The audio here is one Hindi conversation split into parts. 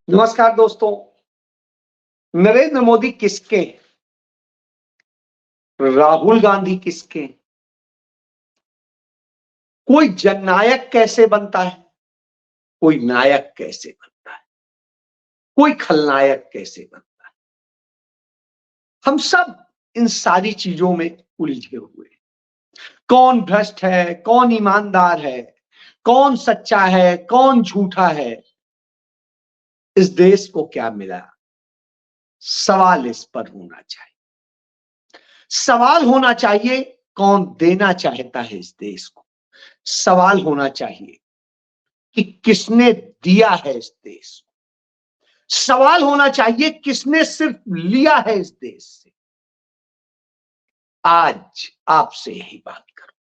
नमस्कार दोस्तों। नरेंद्र मोदी किसके हैं? राहुल गांधी किसके हैं? कोई जननायक कैसे बनता है? कोई नायक कैसे बनता है? कोई खलनायक कैसे बनता है? हम सब इन सारी चीजों में उलझे हुए हैं। कौन भ्रष्ट है, कौन ईमानदार है, कौन सच्चा है, कौन झूठा है? इस देश को क्या मिला? सवाल इस पर होना चाहिए। सवाल होना चाहिए, कौन देना चाहता है इस देश को? सवाल होना चाहिए कि किसने दिया है इस देश को? सवाल होना चाहिए किसने सिर्फ लिया है इस देश से? आज आपसे यही बात करूं।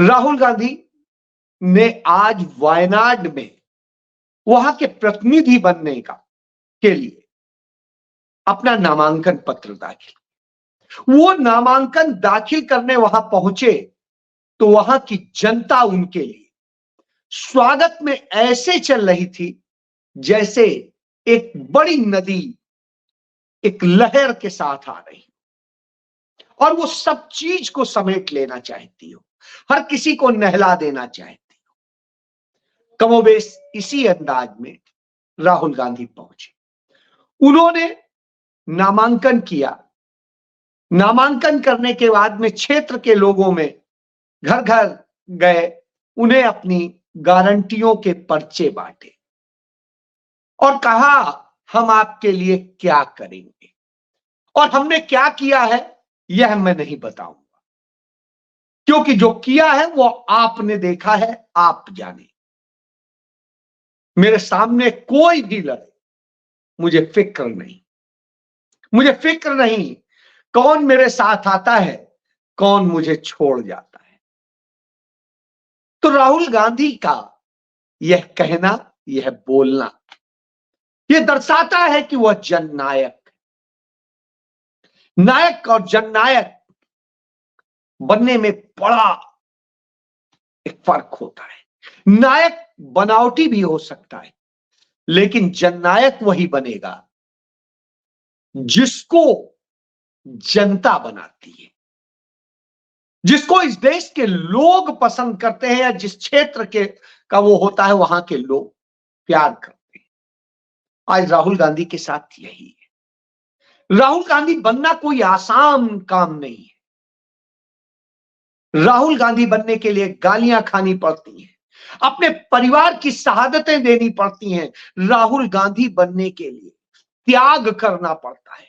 राहुल गांधी ने आज वायनाड में वहां के प्रतिनिधि बनने के लिए अपना नामांकन पत्र दाखिल, वो नामांकन दाखिल करने वहां पहुंचे तो वहां की जनता उनके लिए स्वागत में ऐसे चल रही थी जैसे एक बड़ी नदी एक लहर के साथ आ रही और वो सब चीज को समेट लेना चाहती हो, हर किसी को नहला देना चाहती हो। कमोबेश इसी अंदाज में राहुल गांधी पहुंचे। उन्होंने नामांकन किया। नामांकन करने के बाद में क्षेत्र के लोगों में घर घर गए, उन्हें अपनी गारंटियों के पर्चे बांटे और कहा हम आपके लिए क्या करेंगे और हमने क्या किया है यह मैं नहीं बताऊंगा, क्योंकि जो किया है वो आपने देखा है, आप जाने। मेरे सामने कोई भी लड़े, मुझे फिक्र नहीं। मुझे फिक्र नहीं कौन मेरे साथ आता है, कौन मुझे छोड़ जाता है। तो राहुल गांधी का यह कहना, यह बोलना, यह दर्शाता है कि वह जननायक, नायक और जननायक बनने में बड़ा एक फर्क होता है। नायक बनावटी भी हो सकता है, लेकिन जननायक वही बनेगा जिसको जनता बनाती है, जिसको इस देश के लोग पसंद करते हैं या जिस क्षेत्र के का वो होता है वहां के लोग प्यार करते हैं। आज राहुल गांधी के साथ यही है। राहुल गांधी बनना कोई आसान काम नहीं है। राहुल गांधी बनने के लिए गालियां खानी पड़ती हैं, अपने परिवार की शहादतें देनी पड़ती हैं। राहुल गांधी बनने के लिए त्याग करना पड़ता है।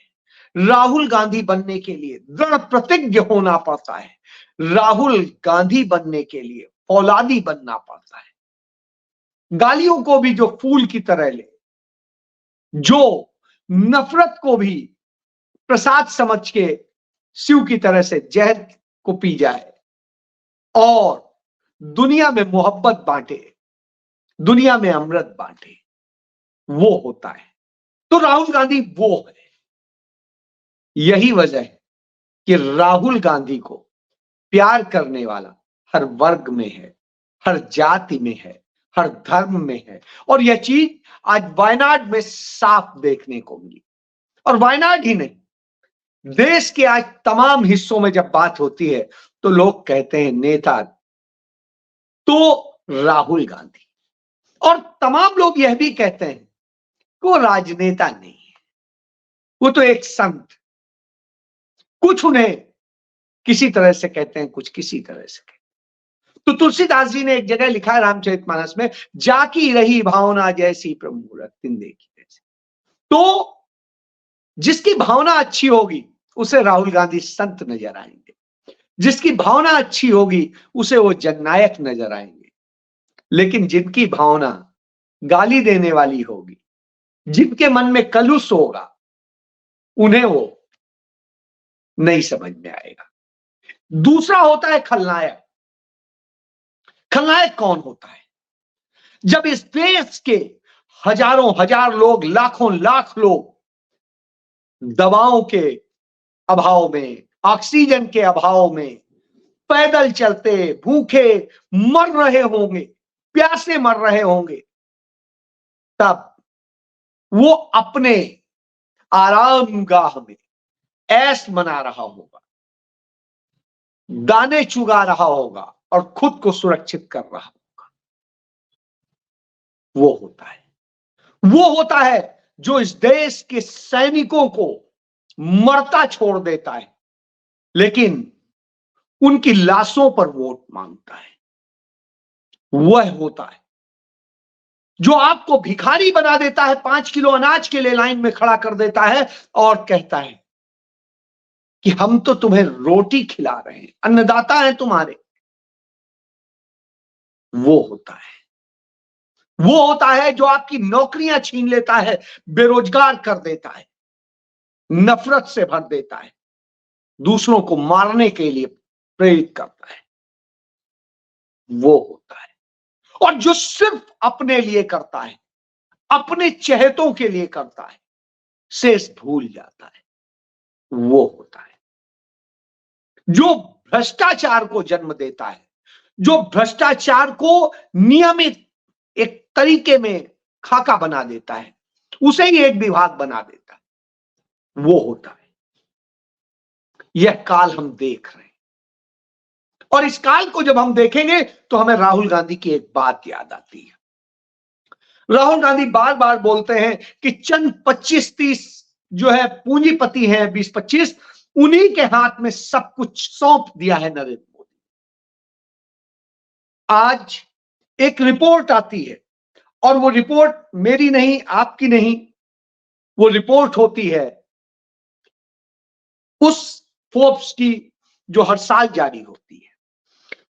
राहुल गांधी बनने के लिए दृढ़ प्रतिज्ञ होना पड़ता है। राहुल गांधी बनने के लिए औलादी बनना पड़ता है। गालियों को भी जो फूल की तरह ले, जो नफरत को भी प्रसाद समझ के शिव की तरह से जहर को पी जाए और दुनिया में मोहब्बत बांटे, दुनिया में अमृत बांटे, वो होता है। तो राहुल गांधी वो है। यही वजह है कि राहुल गांधी को प्यार करने वाला हर वर्ग में है, हर जाति में है, हर धर्म में है। और यह चीज आज वायनाड में साफ देखने को मिली। और वायनाड ही नहीं, देश के आज तमाम हिस्सों में जब बात होती है तो लोग कहते हैं नेता तो राहुल गांधी, और तमाम लोग यह भी कहते हैं कि वो राजनेता नहीं है, वो तो एक संत। कुछ उन्हें किसी तरह से कहते हैं, कुछ किसी तरह से कहते हैं। तो तुलसीदास जी ने एक जगह लिखा है रामचरितमानस में, जाकी रही भावना जैसी प्रभु रतिन देखी जैसी। तो जिसकी भावना अच्छी होगी उसे राहुल गांधी संत नजर आएंगे, जिसकी भावना अच्छी होगी उसे वो जननायक नजर आएंगे। लेकिन जिनकी भावना गाली देने वाली होगी, जिनके मन में कलुष होगा, उन्हें वो नहीं समझ में आएगा। दूसरा होता है खलनायक। खलनायक कौन होता है? जब इस देश के हजारों हजार लोग, लाखों लाख लोग दवाओं के अभाव में, ऑक्सीजन के अभाव में पैदल चलते भूखे मर रहे होंगे, प्यासे मर रहे होंगे, तब वो अपने आरामगाह में ऐश मना रहा होगा, दाने चुगा रहा होगा और खुद को सुरक्षित कर रहा होगा। वो होता है जो इस देश के सैनिकों को मरता छोड़ देता है, लेकिन उनकी लाशों पर वोट मांगता है। वह होता है जो आपको भिखारी बना देता है, 5 किलो अनाज के लिए लाइन में खड़ा कर देता है और कहता है कि हम तो तुम्हें रोटी खिला रहे हैं, अन्नदाता हैं तुम्हारे। वो होता है जो आपकी नौकरियां छीन लेता है, बेरोजगार कर देता है, नफरत से भर देता है, दूसरों को मारने के लिए प्रेरित करता है। वो होता है और जो सिर्फ अपने लिए करता है, अपने चहेतों के लिए करता है, शेष भूल जाता है। वो होता है जो भ्रष्टाचार को जन्म देता है, जो भ्रष्टाचार को नियमित एक तरीके में खाका बना देता है, उसे ही एक विभाग बना देता है। वो होता है। यह काल हम देख रहे हैं और इस काल को जब हम देखेंगे तो हमें राहुल गांधी की एक बात याद आती है। राहुल गांधी बार बार बोलते हैं कि चंद 25-30 जो है पूंजीपति हैं, 20-25, उन्हीं के हाथ में सब कुछ सौंप दिया है नरेंद्र मोदी। आज एक रिपोर्ट आती है और वो रिपोर्ट मेरी नहीं, आपकी नहीं, वो रिपोर्ट होती है उस फोर्ब्स की जो हर साल जारी होती है।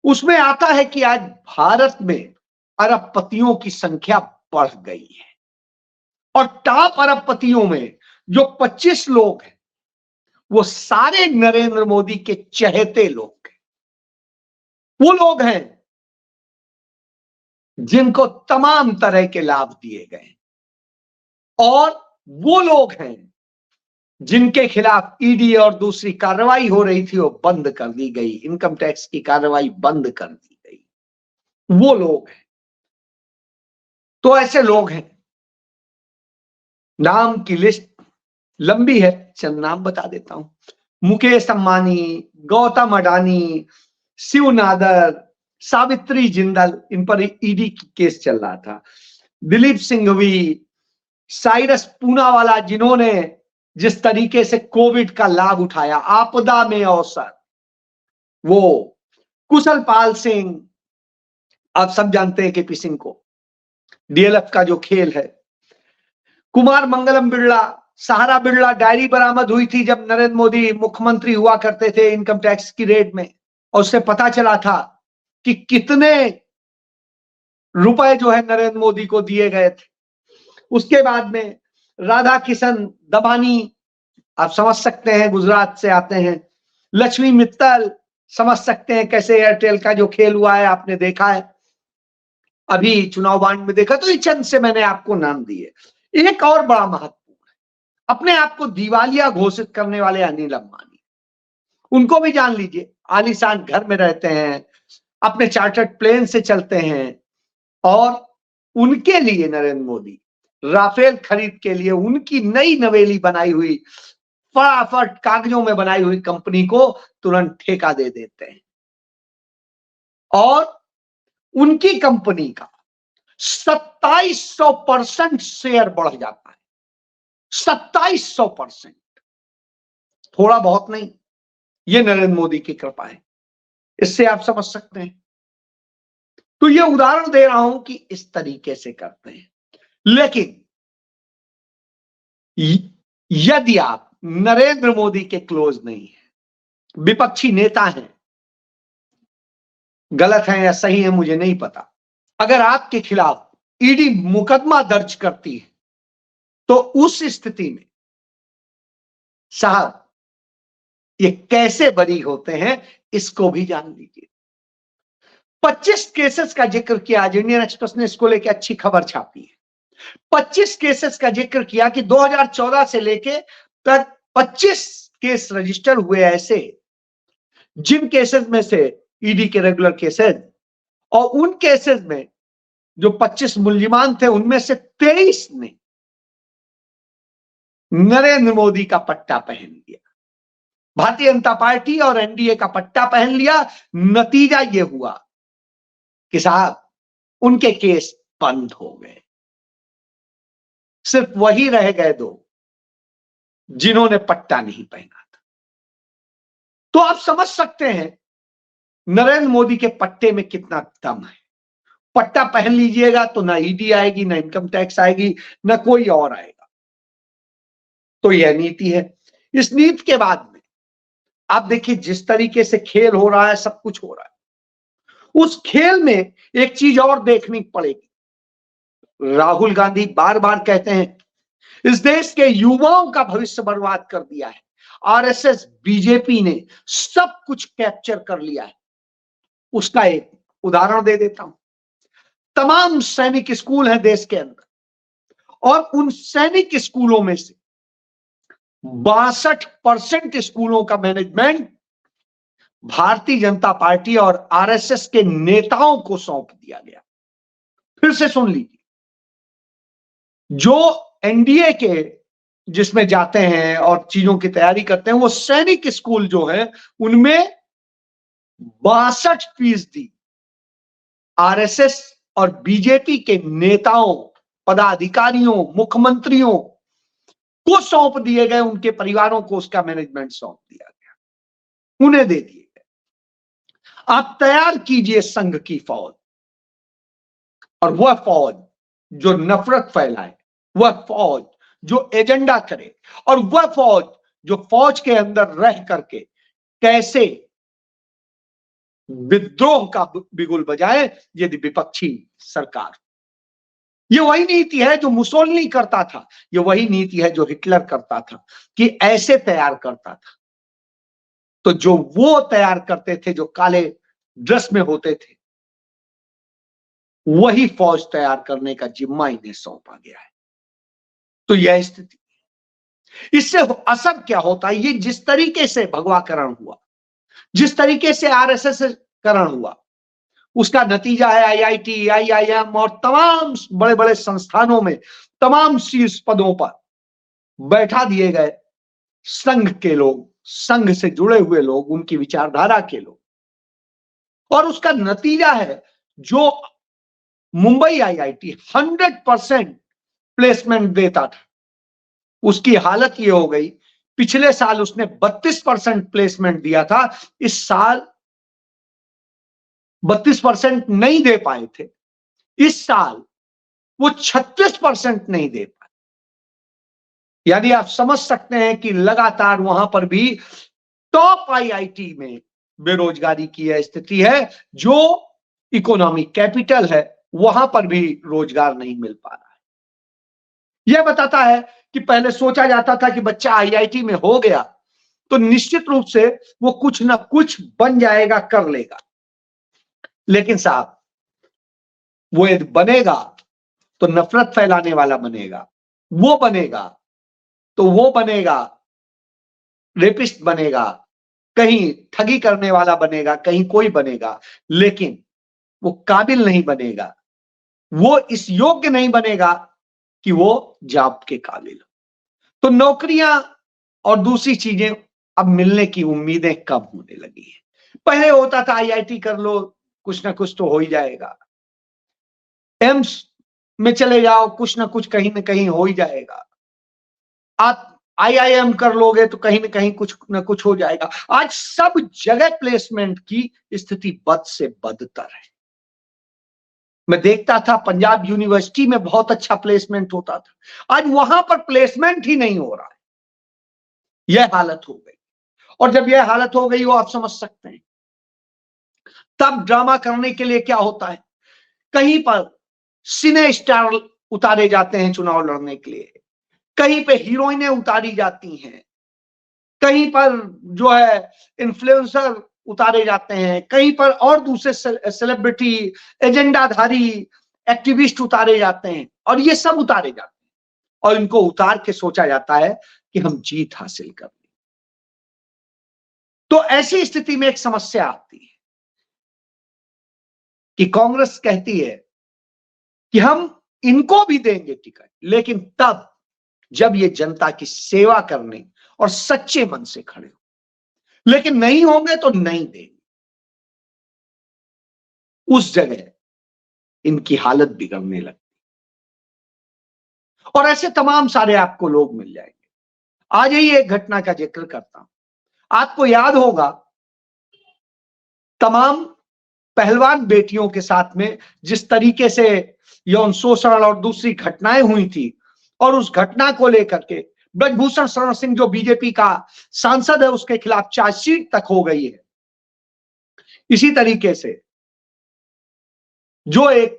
उसमें आता है कि आज भारत में अरबपतियों की संख्या बढ़ गई है और टॉप अरबपतियों में जो 25 लोग हैं वो सारे नरेंद्र मोदी के चहेते लोग हैं। वो लोग हैं जिनको तमाम तरह के लाभ दिए गए और वो लोग हैं जिनके खिलाफ ईडी और दूसरी कार्रवाई हो रही थी वो बंद कर दी गई, इनकम टैक्स की कार्रवाई बंद कर दी गई। वो लोग हैं। तो ऐसे लोग हैं, नाम की लिस्ट लंबी है, चंद नाम बता देता हूं। मुकेश अंबानी, गौतम अडानी, शिव नादर, सावित्री जिंदल, इन पर ईडी केस चल रहा था। दिलीप सिंघवी, साइरस पूनावाला, जिन्होंने जिस तरीके से कोविड का लाभ उठाया, आपदा में अवसर, वो कुशल पाल सिंह, आप सब जानते हैं केपी सिंह को, डीएलएफ का जो खेल है, कुमार मंगलम बिरला, सहारा बिरला डायरी बरामद हुई थी जब नरेंद्र मोदी मुख्यमंत्री हुआ करते थे इनकम टैक्स की रेड में, और उससे पता चला था कि कितने रुपए जो है नरेंद्र मोदी को दिए गए थे। उसके बाद में राधा किशन दबानी, आप समझ सकते हैं गुजरात से आते हैं। लक्ष्मी मित्तल, समझ सकते हैं कैसे एयरटेल का जो खेल हुआ है, आपने देखा है अभी चुनाव बांड में देखा। तो ये चंद से मैंने आपको नाम दिए। एक और बड़ा महत्वपूर्ण है, अपने आप को दिवालिया घोषित करने वाले अनिल अंबानी, उनको भी जान लीजिए। आलीशान घर में रहते हैं, अपने चार्टर्ड प्लेन से चलते हैं और उनके लिए नरेंद्र मोदी राफेल खरीद के लिए उनकी नई नवेली बनाई हुई, फटाफट कागजों में बनाई हुई कंपनी को तुरंत ठेका दे देते हैं और उनकी कंपनी का 2700% शेयर बढ़ जाता है। 2700%, थोड़ा बहुत नहीं, ये नरेंद्र मोदी की कृपा है। इससे आप समझ सकते हैं। तो ये उदाहरण दे रहा हूं कि इस तरीके से करते हैं। लेकिन यदि आप नरेंद्र मोदी के क्लोज नहीं है, विपक्षी नेता हैं, गलत है या सही है मुझे नहीं पता, अगर आपके खिलाफ ईडी मुकदमा दर्ज करती है तो उस स्थिति में साहब ये कैसे बरी होते हैं इसको भी जान लीजिए। 25 केसेस का जिक्र किया, आज इंडियन एक्सप्रेस ने इसको लेकर अच्छी खबर छापी है। 25 केसेस का जिक्र किया कि 2014 से लेके तक 25 केस रजिस्टर हुए ऐसे, जिन केसेस में से ईडी के रेगुलर केसेस, और उन केसेस में जो 25 मुल्जिमान थे उनमें से 23 ने नरेंद्र मोदी का पट्टा पहन लिया, भारतीय जनता पार्टी और एनडीए का पट्टा पहन लिया। नतीजा यह हुआ कि साहब उनके केस बंद हो गए। सिर्फ वही रह गए दो जिन्होंने पट्टा नहीं पहना था। तो आप समझ सकते हैं नरेंद्र मोदी के पट्टे में कितना दम है। पट्टा पहन लीजिएगा तो ना ईडी आएगी, ना इनकम टैक्स आएगी, ना कोई और आएगा। तो यह नीति है। इस नीति के बाद में आप देखिए जिस तरीके से खेल हो रहा है, सब कुछ हो रहा है। उस खेल में एक चीज और देखनी पड़ेगी। राहुल गांधी बार बार कहते हैं इस देश के युवाओं का भविष्य बर्बाद कर दिया है, आरएसएस बीजेपी ने सब कुछ कैप्चर कर लिया है। उसका एक उदाहरण दे देता हूं। तमाम सैनिक स्कूल हैं देश के अंदर, और उन सैनिक स्कूलों में से 62% स्कूलों का मैनेजमेंट भारतीय जनता पार्टी और आरएसएस के नेताओं को सौंप दिया गया। फिर से सुन लीजिए, जो एनडीए के जिसमें जाते हैं और चीजों की तैयारी करते हैं, वो सैनिक स्कूल जो है उनमें 62% आरएसएस और बीजेपी के नेताओं, पदाधिकारियों, मुख्यमंत्रियों को सौंप दिए गए। उनके परिवारों को उसका मैनेजमेंट सौंप दिया गया, उन्हें दे दिए गए। आप तैयार कीजिए संघ की फौज, और वह फौज जो नफरत फैलाए, वह फौज जो एजेंडा करे, और वह फौज जो फौज के अंदर रह करके कैसे विद्रोह का बिगुल बजाए यदि विपक्षी सरकार। ये वही नीति है जो मुसोलिनी करता था, ये वही नीति है जो हिटलर करता था, कि ऐसे तैयार करता था। तो जो वो तैयार करते थे, जो काले ड्रेस में होते थे, वही फौज तैयार करने का जिम्मा इन्हें सौंपा गया है। तो यह स्थिति, इससे असर क्या होता है? ये जिस तरीके से भगवाकरण हुआ, जिस तरीके से आरएसएस करण हुआ, उसका नतीजा है आईआईटी, आईआईएम और तमाम बड़े बड़े संस्थानों में तमाम शीर्ष पदों पर बैठा दिए गए संघ के लोग, संघ से जुड़े हुए लोग, उनकी विचारधारा के लोग। और उसका नतीजा है जो मुंबई आईआईटी 100% प्लेसमेंट देता था, उसकी हालत ये हो गई, पिछले साल उसने 32% प्लेसमेंट दिया था, इस साल 32% नहीं दे पाए थे, इस साल वो 36% नहीं दे पाए। यानी आप समझ सकते हैं कि लगातार वहां पर भी टॉप आईआईटी में बेरोजगारी की यह स्थिति है। जो इकोनॉमिक कैपिटल है वहां पर भी रोजगार नहीं मिल पा रहा है। यह बताता है कि पहले सोचा जाता था कि बच्चा आईआईटी में हो गया तो निश्चित रूप से वो कुछ ना कुछ बन जाएगा, कर लेगा। लेकिन साहब वो यदि बनेगा तो नफरत फैलाने वाला बनेगा, वो बनेगा तो वो बनेगा रेपिस्ट बनेगा, कहीं ठगी करने वाला बनेगा, कहीं कोई बनेगा, लेकिन वो काबिल नहीं बनेगा, वो इस योग्य नहीं बनेगा कि वो जॉब के काबिल हो। तो नौकरियां और दूसरी चीजें अब मिलने की उम्मीदें कम होने लगी हैं। पहले होता था आईआईटी कर लो, कुछ ना कुछ तो हो ही जाएगा, एम्स में चले जाओ, कुछ ना कुछ कहीं ना कहीं हो ही जाएगा, आप आईआईएम कर लोगे तो कहीं ना कहीं कुछ ना कुछ हो जाएगा। आज सब जगह प्लेसमेंट की स्थिति बद से बदतर है। मैं देखता था पंजाब यूनिवर्सिटी में बहुत अच्छा प्लेसमेंट होता था, आज वहां पर प्लेसमेंट ही नहीं हो रहा है। यह हालत हो गई, और जब यह हालत हो गई हो आप समझ सकते हैं तब ड्रामा करने के लिए क्या होता है। कहीं पर सिने स्टार उतारे जाते हैं चुनाव लड़ने के लिए, कहीं पे हीरोइनें उतारी जाती हैं, कहीं पर जो है इन्फ्लुएंसर उतारे जाते हैं, कहीं पर और दूसरे सेलिब्रिटी, एजेंडाधारी एक्टिविस्ट उतारे जाते हैं, और ये सब उतारे जाते हैं और इनको उतार के सोचा जाता है कि हम जीत हासिल कर लें। तो ऐसी स्थिति में एक समस्या आती है कि कांग्रेस कहती है कि हम इनको भी देंगे टिकट, लेकिन तब जब ये जनता की सेवा करने और सच्चे मन से खड़े हो, लेकिन नहीं होंगे तो नहीं देंगे। उस जगह इनकी हालत बिगड़ने लगती। और ऐसे तमाम सारे आपको लोग मिल जाएंगे। आज ही एक घटना का जिक्र करता हूं। आपको याद होगा तमाम पहलवान बेटियों के साथ में जिस तरीके से यौन शोषण और दूसरी घटनाएं हुई थी, और उस घटना को लेकर के ब्रजभूषण शरण सिंह जो बीजेपी का सांसद है उसके खिलाफ चार्जशीट तक हो गई है। इसी तरीके से जो एक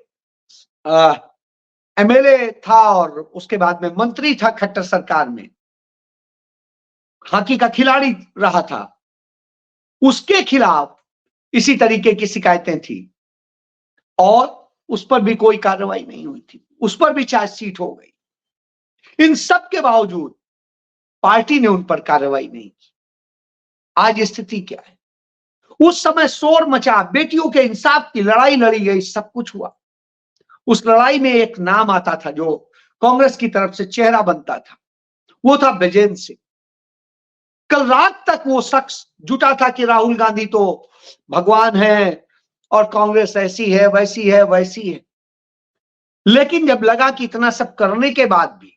एमएलए था और उसके बाद में मंत्री था खट्टर सरकार में, हॉकी का खिलाड़ी रहा था, उसके खिलाफ इसी तरीके की शिकायतें थी और उस पर भी कोई कार्रवाई नहीं हुई थी, उस पर भी चार्जशीट हो गई। इन सब के बावजूद पार्टी ने उन पर कार्रवाई नहीं की। आज स्थिति क्या है? उस समय शोर मचा, बेटियों के इंसाफ की लड़ाई लड़ी गई, सब कुछ हुआ। उस लड़ाई में एक नाम आता था जो कांग्रेस की तरफ से चेहरा बनता था, वो था ब्रजेंद्र सिंह। कल रात तक वो शख्स जुटा था कि राहुल गांधी तो भगवान है और कांग्रेस ऐसी है वैसी है वैसी है, लेकिन जब लगा कि इतना सब करने के बाद भी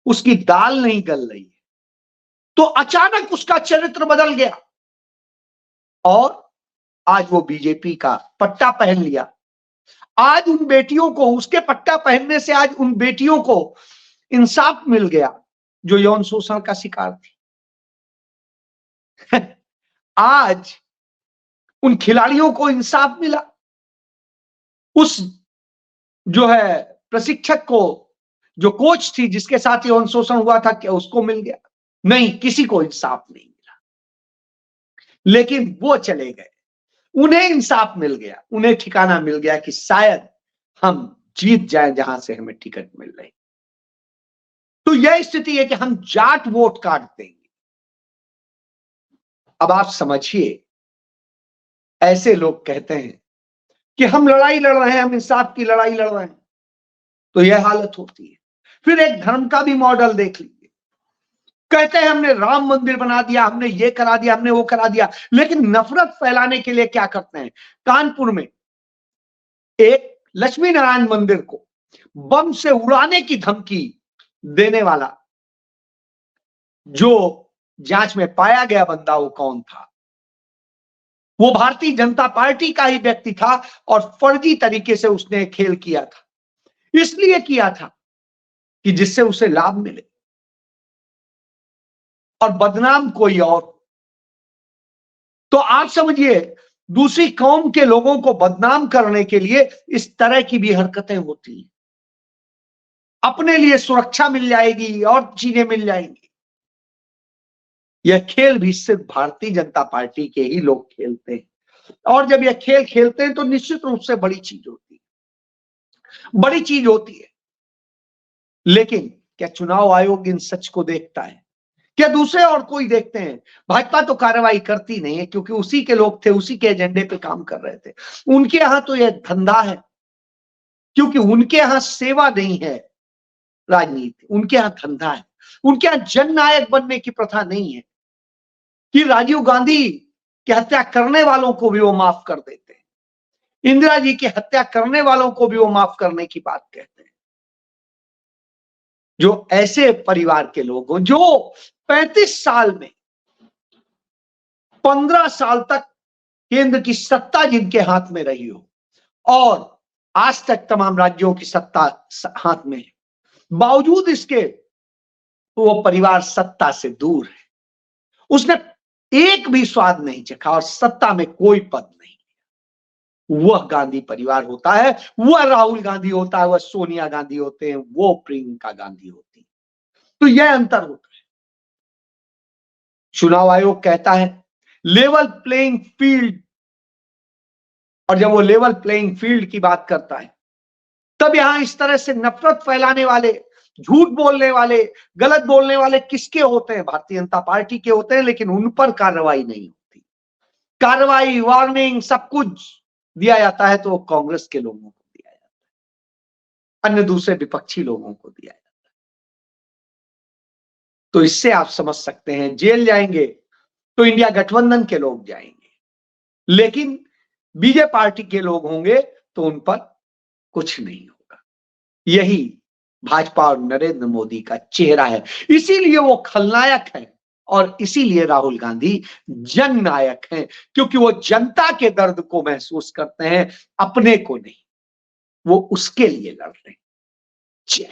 उसकी दाल नहीं गल रही है, तो अचानक उसका चरित्र बदल गया और आज वो बीजेपी का पट्टा पहन लिया। आज उन बेटियों को, उसके पट्टा पहनने से आज उन बेटियों को इंसाफ मिल गया जो यौन शोषण का शिकार थी। आज उन खिलाड़ियों को इंसाफ मिला, उस जो है प्रशिक्षक को, जो कोच थी जिसके साथ यौन शोषण हुआ था, क्या उसको मिल गया? नहीं, किसी को इंसाफ नहीं मिला। लेकिन वो चले गए, उन्हें इंसाफ मिल गया, उन्हें ठिकाना मिल गया कि शायद हम जीत जाएं जहां से हमें टिकट मिल रही। तो यह स्थिति है कि हम जाट वोट काट देंगे। अब आप समझिए, ऐसे लोग कहते हैं कि हम लड़ाई लड़ रहे हैं, हम इंसाफ की लड़ाई लड़ रहे हैं, तो यह हालत होती है। फिर एक धर्म का भी मॉडल देख लीजिए, कहते हैं हमने राम मंदिर बना दिया, हमने ये करा दिया, हमने वो करा दिया, लेकिन नफरत फैलाने के लिए क्या करते हैं? कानपुर में एक लक्ष्मी नारायण मंदिर को बम से उड़ाने की धमकी देने वाला जो जांच में पाया गया बंदा, वो कौन था? वो भारतीय जनता पार्टी का ही व्यक्ति था और फर्जी तरीके से उसने खेल किया था। इसलिए किया था कि जिससे उसे लाभ मिले और बदनाम कोई और। तो आप समझिए, दूसरी कौम के लोगों को बदनाम करने के लिए इस तरह की भी हरकतें होती हैं। अपने लिए सुरक्षा मिल जाएगी और चीजें मिल जाएंगी। यह खेल भी सिर्फ भारतीय जनता पार्टी के ही लोग खेलते हैं, और जब यह खेल खेलते हैं तो निश्चित रूप से बड़ी चीज होती है, बड़ी चीज होती है। लेकिन क्या चुनाव आयोग इन सच को देखता है? क्या दूसरे और कोई देखते हैं? भाजपा तो कार्रवाई करती नहीं है क्योंकि उसी के लोग थे, उसी के एजेंडे पे काम कर रहे थे। उनके यहां तो यह धंधा है, क्योंकि उनके यहां सेवा नहीं है राजनीति, उनके यहां धंधा है। उनके यहां जननायक बनने की प्रथा नहीं है कि राजीव गांधी की हत्या करने वालों को भी वो माफ कर देते हैं, इंदिरा जी की हत्या करने वालों को भी वो माफ करने की बात कहते हैं। जो ऐसे परिवार के लोग हो, जो 35 साल में 15 साल तक केंद्र की सत्ता जिनके हाथ में रही हो और आज तक तमाम राज्यों की सत्ता हाथ में है, बावजूद इसके वो परिवार सत्ता से दूर है। उसने एक भी स्वाद नहीं चखा और सत्ता में कोई पद नहीं। वह गांधी परिवार होता है, वह राहुल गांधी होता है, वह सोनिया गांधी होते हैं, वो प्रियंका गांधी होती है। तो यह अंतर होता है। चुनाव आयोग कहता है लेवल प्लेइंग फील्ड, और जब वो लेवल प्लेइंग फील्ड की बात करता है तब यहां इस तरह से नफरत फैलाने वाले, झूठ बोलने वाले, गलत बोलने वाले किसके होते हैं? भारतीय जनता पार्टी के होते हैं, लेकिन उन पर कार्रवाई नहीं होती। कार्रवाई, वार्निंग, सब कुछ दिया जाता है तो कांग्रेस के लोगों को दिया जाता है। अन्य दूसरे विपक्षी लोगों को दिया जाता है। तो इससे आप समझ सकते हैं, जेल जाएंगे तो इंडिया गठबंधन के लोग जाएंगे, लेकिन बीजेपी पार्टी के लोग होंगे तो उन पर कुछ नहीं होगा। यही भाजपा और नरेंद्र मोदी का चेहरा है। इसीलिए वो खलनायक हैं और इसीलिए राहुल गांधी जननायक हैं, क्योंकि वो जनता के दर्द को महसूस करते हैं, अपने को नहीं। वो उसके लिए लड़ रहे हैं। जय